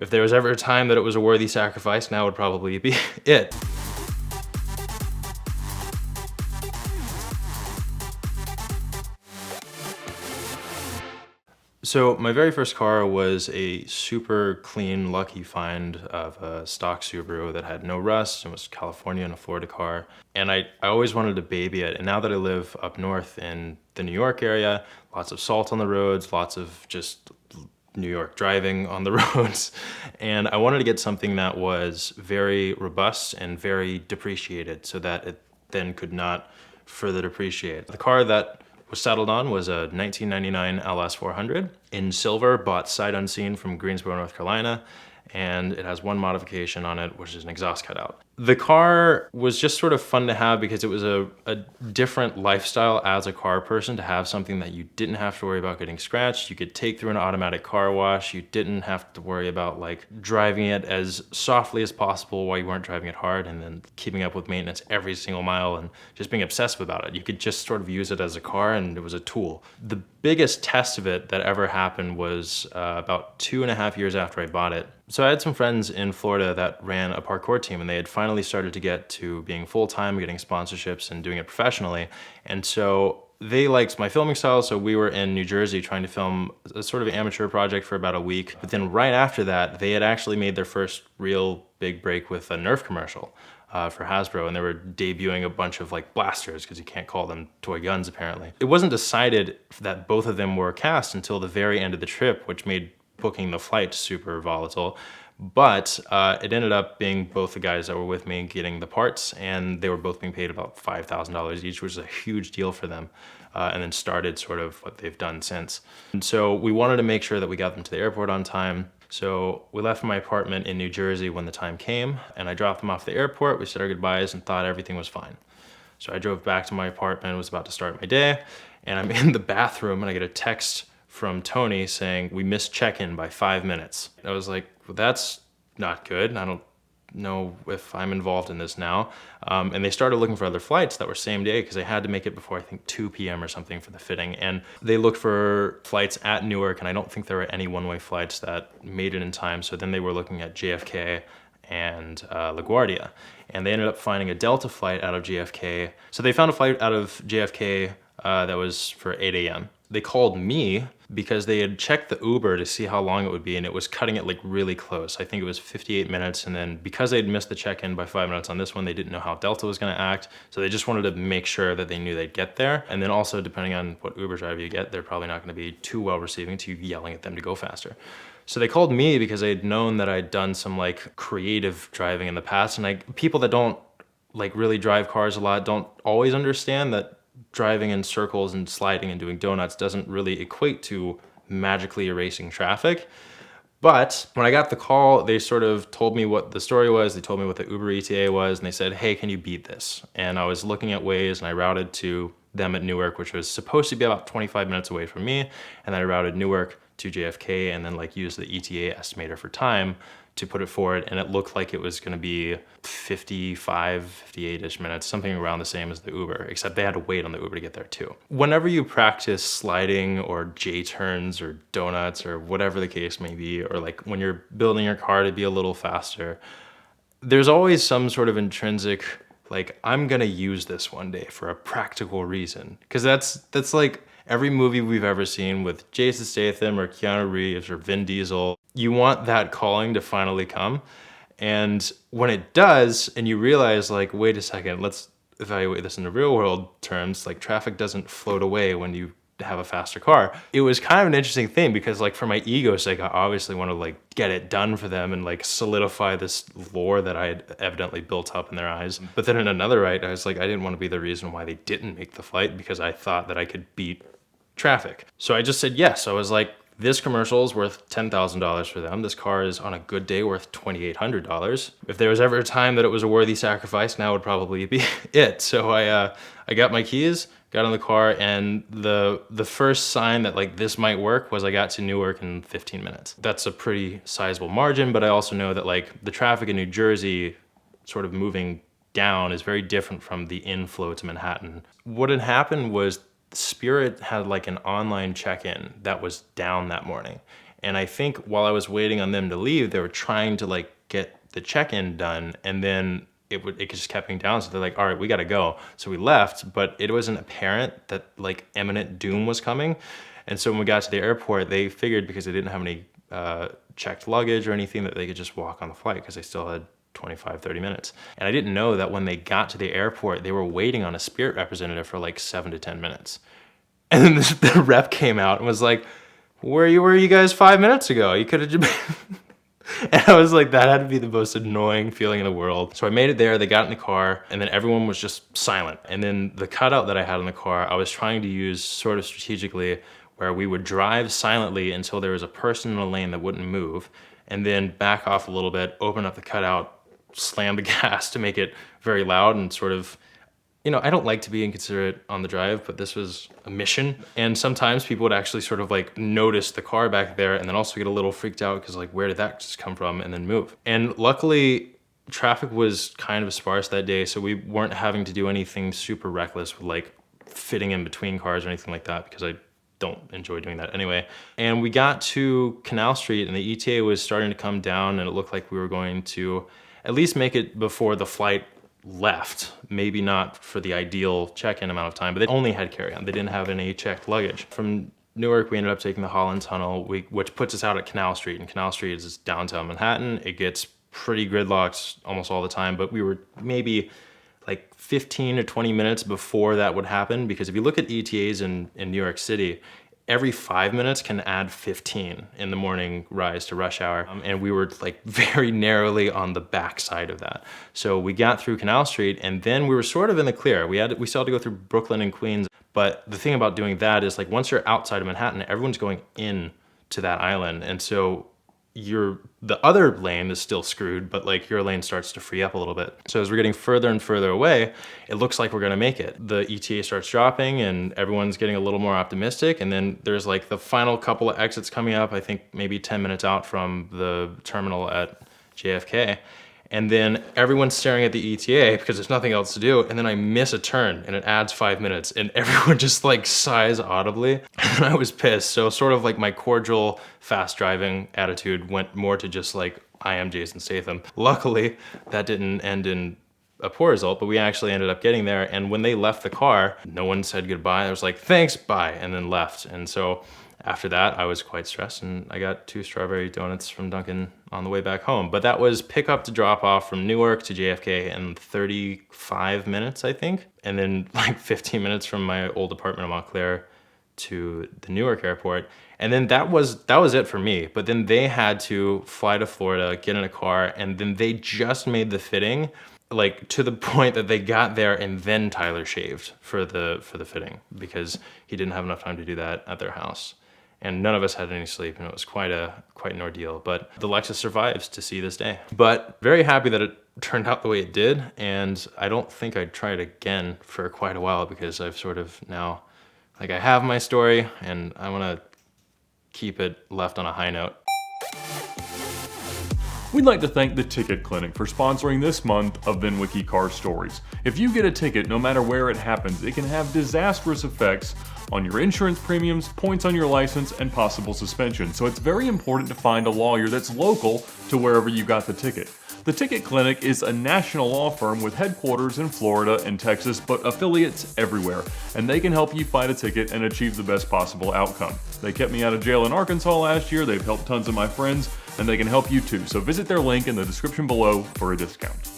If there was ever a time that it was a worthy sacrifice, now would probably be it. So my very first car was a super clean, lucky find of a stock Subaru that had no rust and was California and a Florida car. And I always wanted to baby it. And now that I live up north in the New York area, lots of salt on the roads, lots of just New York driving on the roads. And I wanted to get something that was very robust and very depreciated so that it then could not further depreciate. The car that was settled on was a 1999 LS 400 in silver, bought sight unseen from Greensboro, North Carolina, and it has one modification on it, which is an exhaust cutout. The car was just sort of fun to have because it was a different lifestyle as a car person, to have something that you didn't have to worry about getting scratched. You could take through an automatic car wash. You didn't have to worry about like driving it as softly as possible while you weren't driving it hard, and then keeping up with maintenance every single mile and just being obsessive about it. You could just sort of use it as a car, and it was a tool. The biggest test of it that ever happened was about 2.5 years after I bought it. So I had some friends in Florida that ran a parkour team, and they had finally started to get to being full-time, getting sponsorships and doing it professionally. And so they liked my filming style, so we were in New Jersey trying to film a sort of amateur project for about a week. But then right after that, they had actually made their first real big break with a NERF commercial for Hasbro, and they were debuting a bunch of like blasters, because you can't call them toy guns apparently. It wasn't decided that both of them were cast until the very end of the trip, which made booking the flight super volatile. But it ended up being both the guys that were with me getting the parts, and they were both being paid about $5,000 each, which was a huge deal for them, and then started sort of what they've done since. And so we wanted to make sure that we got them to the airport on time. So we left my apartment in New Jersey when the time came, and I dropped them off at the airport. We said our goodbyes and thought everything was fine. So I drove back to my apartment, was about to start my day, and I'm in the bathroom and I get a text from Tony saying, "We missed check-in by 5 minutes." I was like, well, that's not good. I don't know if I'm involved in this now. And they started looking for other flights that were same day, because they had to make it before I think 2 p.m. or something for the fitting. And they looked for flights at Newark, and I don't think there were any one-way flights that made it in time. So then they were looking at JFK and LaGuardia. And they ended up finding a Delta flight out of JFK. So they found a flight out of JFK that was for 8 a.m. They called me because they had checked the Uber to see how long it would be, and it was cutting it like really close. I think it was 58 minutes, and then because they'd missed the check-in by 5 minutes on this one, they didn't know how Delta was gonna act, so they just wanted to make sure that they knew they'd get there. And then also, depending on what Uber driver you get, they're probably not gonna be too well receiving to you yelling at them to go faster. So they called me because they'd known that I'd done some like creative driving in the past, and like people that don't like really drive cars a lot don't always understand that driving in circles and sliding and doing donuts doesn't really equate to magically erasing traffic. But when I got the call, they sort of told me what the story was. They told me what the Uber ETA was, and they said, "Hey, can you beat this?" And I was looking at Waze, and I routed to them at Newark, which was supposed to be about 25 minutes away from me. And then I routed Newark to JFK, and then like used the ETA estimator for time to put it forward, and it looked like it was gonna be 55, 58-ish minutes, something around the same as the Uber, except they had to wait on the Uber to get there too. Whenever you practice sliding or J-turns or donuts or whatever the case may be, or like when you're building your car to be a little faster, there's always some sort of intrinsic, like, I'm gonna use this one day for a practical reason. Because that's like every movie we've ever seen with Jason Statham or Keanu Reeves or Vin Diesel. You want that calling to finally come. And when it does, and you realize like, wait a second, let's evaluate this in the real world terms, like traffic doesn't float away when you have a faster car. It was kind of an interesting thing, because like for my ego's sake, I obviously want to like get it done for them and like solidify this lore that I had evidently built up in their eyes. But then in another right, I was like, I didn't want to be the reason why they didn't make the flight, because I thought that I could beat traffic. So I just said yes. I was like, this commercial is worth $10,000 for them. This car is on a good day worth $2,800. If there was ever a time that it was a worthy sacrifice, now would probably be it. So I got my keys, got in the car, and the first sign that like this might work was I got to Newark in 15 minutes. That's a pretty sizable margin, but I also know that like the traffic in New Jersey sort of moving down is very different from the inflow to Manhattan. What had happened was Spirit had like an online check-in that was down that morning. And I think while I was waiting on them to leave, they were trying to like get the check-in done, and then it just kept going down. So they're like, all right, we gotta go. So we left, but it wasn't apparent that like imminent doom was coming. And so when we got to the airport, they figured because they didn't have any checked luggage or anything that they could just walk on the flight because they still had 25, 30 minutes. And I didn't know that when they got to the airport, they were waiting on a Spirit representative for like 7 to 10 minutes. And then the rep came out and was like, where were you guys 5 minutes ago? You could have just And I was like, that had to be the most annoying feeling in the world. So I made it there, they got in the car, and then everyone was just silent. And then the cutout that I had in the car, I was trying to use sort of strategically, where we would drive silently until there was a person in a lane that wouldn't move, and then back off a little bit, open up the cutout, slam the gas to make it very loud and sort of, you know, I don't like to be inconsiderate on the drive, but this was a mission. And sometimes people would actually sort of like notice the car back there and then also get a little freaked out because like, where did that just come from, and then move. And luckily, traffic was kind of sparse that day, so we weren't having to do anything super reckless with like fitting in between cars or anything like that, because I don't enjoy doing that anyway. And we got to Canal Street and the ETA was starting to come down, and it looked like we were going to at least make it before the flight left. Maybe not for the ideal check-in amount of time, but they only had carry-on. They didn't have any checked luggage. From Newark, we ended up taking the Holland Tunnel, which puts us out at Canal Street, and Canal Street is downtown Manhattan. It gets pretty gridlocked almost all the time, but we were maybe like 15 or 20 minutes before that would happen, because if you look at ETAs in New York City, every 5 minutes can add 15 in the morning rise to rush hour. And we were like very narrowly on the back side of that. So we got through Canal Street, and then we were sort of in the clear. We still had to go through Brooklyn and Queens. But the thing about doing that is like, once you're outside of Manhattan, everyone's going in to that island. And so the other lane is still screwed, but like your lane starts to free up a little bit. So as we're getting further and further away, it looks like we're gonna make it. The ETA starts dropping and everyone's getting a little more optimistic. And then there's like the final couple of exits coming up, I think maybe 10 minutes out from the terminal at JFK. And then everyone's staring at the ETA because there's nothing else to do. And then I miss a turn and it adds 5 minutes and everyone just like sighs audibly. And I was pissed. So sort of like my cordial fast driving attitude went more to just like, I am Jason Statham. Luckily, that didn't end in a poor result, but we actually ended up getting there. And when they left the car, no one said goodbye. I was like, thanks, bye, and then left. And so after that, I was quite stressed, and I got 2 strawberry donuts from Dunkin' on the way back home. But that was pick up to drop off from Newark to JFK in 35 minutes, I think. And then like 15 minutes from my old apartment in Montclair to the Newark airport. And then that was it for me. But then they had to fly to Florida, get in a car, and then they just made the fitting, like to the point that they got there and then Tyler shaved for the fitting, because he didn't have enough time to do that at their house. And none of us had any sleep, and it was quite an ordeal. But the Lexus survives to see this day. But very happy that it turned out the way it did, and I don't think I'd try it again for quite a while, because I've sort of now, like, I have my story, and I want to keep it left on a high note. We'd like to thank the Ticket Clinic for sponsoring this month of VINwiki Car Stories. If you get a ticket, no matter where it happens, it can have disastrous effects on your insurance premiums, points on your license, and possible suspension. So it's very important to find a lawyer that's local to wherever you got the ticket. The Ticket Clinic is a national law firm with headquarters in Florida and Texas, but affiliates everywhere, and they can help you fight a ticket and achieve the best possible outcome. They kept me out of jail in Arkansas last year, they've helped tons of my friends, and they can help you too. So visit their link in the description below for a discount.